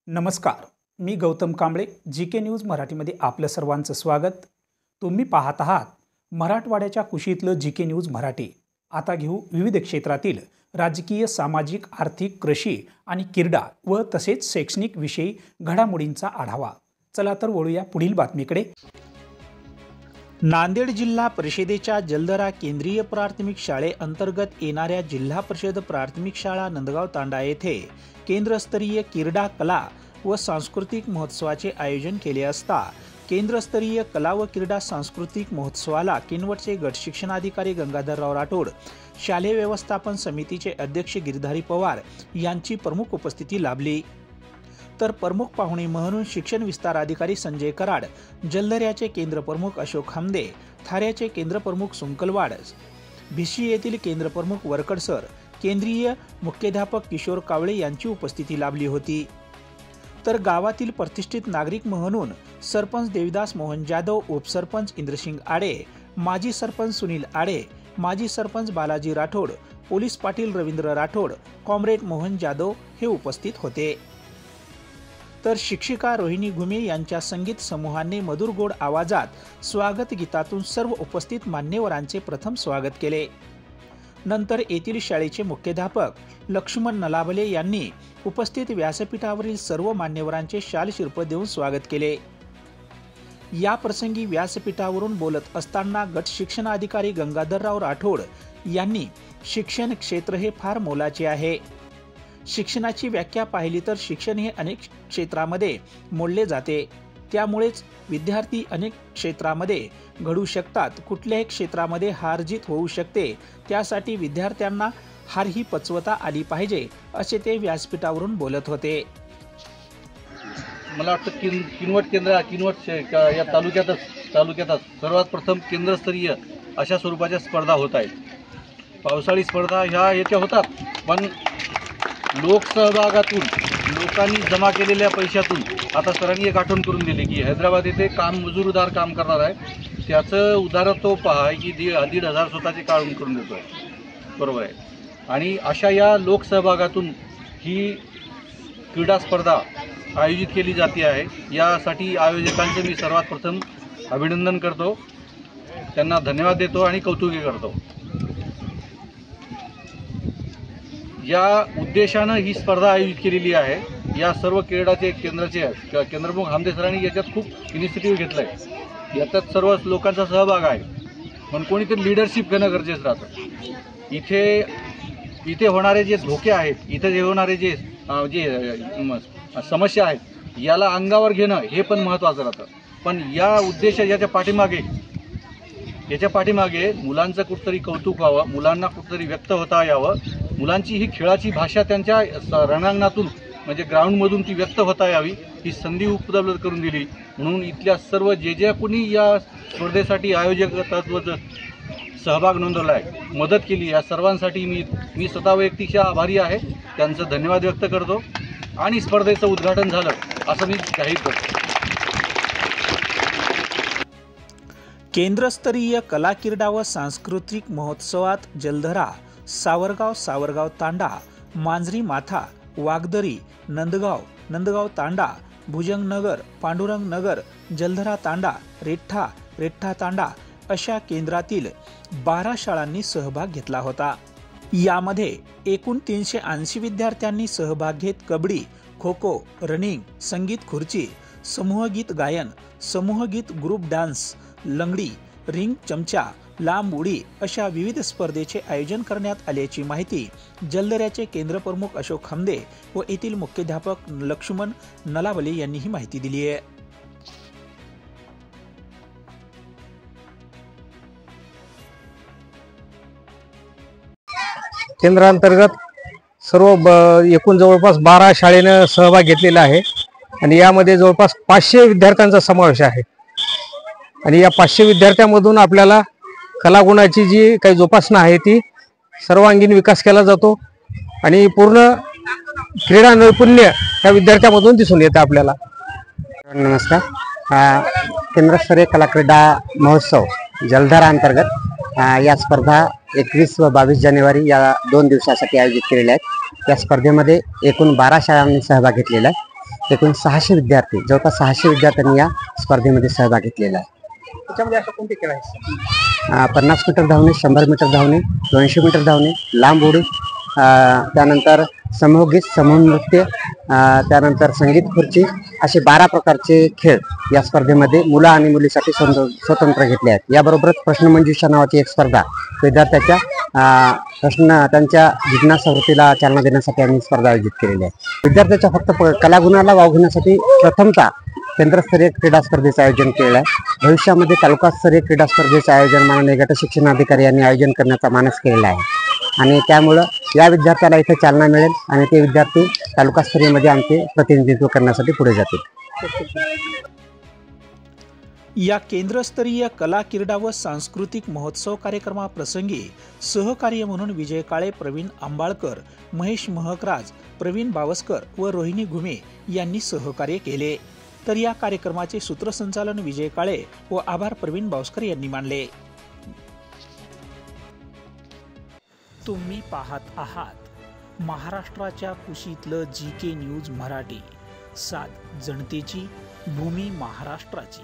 नमस्कार, मी Gautam Kamble. GK news मराठीमध्ये आपलं सर्वांचं स्वागत. तुम्ही पाहत आहात मराठवाड्याच्या कुशीतलं जीके न्यूज मराठी. आता घेऊ विविध क्षेत्रातील राजकीय, सामाजिक, आर्थिक, कृषी आणि क्रीडा व तसेच शैक्षणिक विषयी घडामोडींचा आढावा. चला तर वळूया पुढील बातमीकडे. नांदेड जिल्हा परिषदेच्या जलदरा केंद्रीय प्राथमिक शाळेअंतर्गत येणाऱ्या जिल्हा परिषद प्राथमिक शाळा नंदगाव तांडा येथे केंद्रस्तरीय क्रीडा, कला व सांस्कृतिक महोत्सवाचे आयोजन केले असता केंद्रस्तरीय कला व क्रीडा सांस्कृतिक महोत्सवाला किनवटचे गट शिक्षणाधिकारी गंगाधरराव राठोड, शालेय व्यवस्थापन समितीचे अध्यक्ष गिरधारी पवार यांची प्रमुख उपस्थिती लाभली. तर प्रमुख पाहुणे म्हणून शिक्षण विस्तार अधिकारी संजय कराड, जलदऱ्याचे केंद्र प्रमुख अशोक खामदे, थाऱ्याचे केंद्र प्रमुख सुंकलवाड, भिशी येथील केंद्र प्रमुख वरकड सर, केंद्रीय मुख्याध्यापक किशोर कावळे यांची उपस्थिती लाभली होती. तर गावातील प्रतिष्ठित नागरिक म्हणून सरपंच देविदास मोहन जाधव, उपसरपंच इंद्रसिंग आडे, माजी सरपंच सुनील आडे, माजी सरपंच बालाजी राठोड, पोलीस पाटील रवींद्र राठोड, कॉम्रेड मोहन जाधव हे उपस्थित होते. तर शिक्षिका रोहिणी घुमे यांच्या संगीत समूहाने मधुर गोड आवाजात स्वागत गीतातून सर्व उपस्थित मान्यवरांचे प्रथम स्वागत केले. नंतर येथील शाळेचे मुख्याध्यापक लक्ष्मण नलावले यांनी उपस्थित व्यासपीठावरील सर्व मान्यवरांचे शाल शिर्प देऊन स्वागत केले. या प्रसंगी व्यासपीठावरून बोलत असताना गट शिक्षणाधिकारी गंगाधरराव राठोड यांनी शिक्षण क्षेत्र हे फार मोलाचे आहे. शिक्षणाची व्याख्या पाहिली तर शिक्षण हे अनेक क्षेत्रामध्ये मोडले जाते. त्यामुळेच विद्यार्थी अनेक क्षेत्रामध्ये घडू शकतात. कुठल्याही क्षेत्रामध्ये हारजीत होऊ शकते. त्यासाठी विद्यार्थ्यांना हार ही पचवता आली पाहिजे असे ते व्यासपीठावरून बोलत होते. मला वाटतं किनवट या तालुक्यातच सर्वात प्रथम केंद्रस्तरीय अशा स्वरूपाच्या स्पर्धा होत आहेत. पावसाळी स्पर्धा ह्या येत्या होतात, पण लोकसहभागातून लोकांनी जमा केलेल्या पैशातून आता सरांनी एक आठवण करून दिली की हैदराबाद येथे मजुरदार काम करणार आहे. त्याचं उदाहरण तो पहा की 1,500 स्वतःचे काढून करून देतो आहे. बरोबर आहे. आणि अशा या लोकसहभागातून ही क्रीडा स्पर्धा आयोजित केली जाते आहे. यासाठी आयोजकांचे मी सर्वात प्रथम अभिनंदन करतो, त्यांना धन्यवाद देतो आणि कौतुक करतो. या उद्देशानं ही स्पर्धा आयोजित केलेली आहे. या सर्व क्रीडाचे केंद्रप्रमुख हामदे सरांनी याच्यात खूप इनिशिएटिव्ह घेतला आहे. याच्यात सर्व लोकांचा सहभाग आहे, पण कोणीतरी लिडरशिप घेणं गरजेचं राहतं. इथे होणारे जे धोके आहेत, इथे जे होणारे जे समस्या आहेत, याला अंगावर घेणं हे पण महत्त्वाचं राहतं. पण या उद्देश याच्या पाठीमागे मुलांचं कुठंतरी कौतुक व्हावं, मुलांना कुठंतरी व्यक्त होता यावं, मुलांची ही खेळाची भाषा त्यांच्या रणांगणातून म्हणजे ग्राउंडमधून ती व्यक्त होता यावी, ही संधी उपलब्ध करून दिली. म्हणून इथल्या सर्व जे कोणी या स्पर्धेसाठी आयोजकत्वाचा सहभाग नोंदवला आहे, मदत केली, या सर्वांसाठी मी स्वतः वैयक्तिक आभारी आहे. त्यांचं धन्यवाद व्यक्त करतो. आणि स्पर्धेचं उद्घाटन झालं असं मी जाहीर करतो. केंद्रस्तरीय कला, क्रीडा व सांस्कृतिक महोत्सवात जलधरा, सावरगाव तांडा, मांजरी माथा, वागदरी, नंदगाव तांडा, भुजंगनगर, पांडुरंग नगर, जलधरा तांडा, रेठा तांडा अशा केंद्रातील 12 शाळांनी सहभाग घेतला होता. यामध्ये एकूण 380 विद्यार्थ्यांनी सहभाग घेत कबड्डी, खो खो, रनिंग, संगीत खुर्ची, समूहगीत गायन, समूहगीत ग्रुप डान्स, लंगडी, रिंग चमचा, लांब उडी अशा विविध स्पर्धेचे आयोजन करण्यात आल्याची माहिती जलदऱ्याचे केंद्र प्रमुख अशोक खामदे व येथील मुख्याध्यापक लक्ष्मण नलावले यांनी ही माहिती दिली आहे. केंद्रांतर्गत सर्व एकूण जवळपास 12 शाळेनं सहभाग घेतलेला आहे आणि यामध्ये जवळपास 500 विद्यार्थ्यांचा समावेश आहे. आणि या 500 विद्यार्थ्यांमधून आपल्याला कलागुणाची जी काही जोपासना आहे ती सर्वांगीण विकास केला जातो आणि पूर्ण क्रीडा नैपुण्य या विद्यार्थ्यांमधून दिसून येतं आपल्याला. नमस्कार. केंद्रस्तरीय कला क्रीडा महोत्सव जलधरा अंतर्गत या स्पर्धा 21 व 22 जानेवारी या 2 दिवसासाठी आयोजित केलेल्या आहेत. या स्पर्धेमध्ये एकूण 12 शाळांनी सहभाग घेतलेला आहे. एकूण 600 विद्यार्थी, जवळपास 600 विद्यार्थ्यांनी या स्पर्धेमध्ये सहभाग घेतलेला आहे. त्याच्यामध्ये अशा कोणते खेळ आहेत? 50 मीटर धावणे, 100 मीटर धावणे, 200 मीटर धावणे, लांब उडी, त्यानंतर समूहगीत, समूह नृत्य, त्यानंतर संगीत खुर्ची, असे 12 प्रकारचे खेळ या स्पर्धेमध्ये मुलं आणि मुलीसाठी स्वतंत्र घेतले आहेत. याबरोबरच प्रश्नमंजुषा नावाची एक स्पर्धा विद्यार्थ्याच्या त्यांच्या जिज्ञासावृत्तीला चालना देण्यासाठी आम्ही स्पर्धा आयोजित केलेली आहे. विद्यार्थ्याच्या फक्त कलागुणाला वाव घेण्यासाठी प्रथमतः केंद्रस्तरीय क्रीडा स्पर्धेचं आयोजन केलं आहे. भविष्यामध्ये तालुकास्तरीय क्रीडा स्पर्धेचं आयोजन माननीय गट शिक्षणाधिकारी यांनी आयोजन करण्याचा मानस केलेला आहे आणि त्यामुळं या विद्यार्थ्याला इथे चालना मिळेल आणि ते विद्यार्थी तालुकास्तरीयमध्ये आमचे प्रतिनिधित्व करण्यासाठी पुढे जातील. या केंद्रस्तरीय कला, क्रीडा व सांस्कृतिक महोत्सव कार्यक्रमाप्रसंगी सहकार्य म्हणून विजय काळे, प्रवीण आंबाळकर, महेश महकराज, प्रवीण बावस्कर व रोहिणी घुमे यांनी सहकार्य केले. तर या कार्यक्रमाचे सूत्रसंचालन विजय काळे व आभार प्रवीण बावस्कर यांनी मानले. तुम्ही पाहत आहात महाराष्ट्राच्या कुशीतलं GK न्यूज मराठी, सात जनतेची, भूमी महाराष्ट्राची.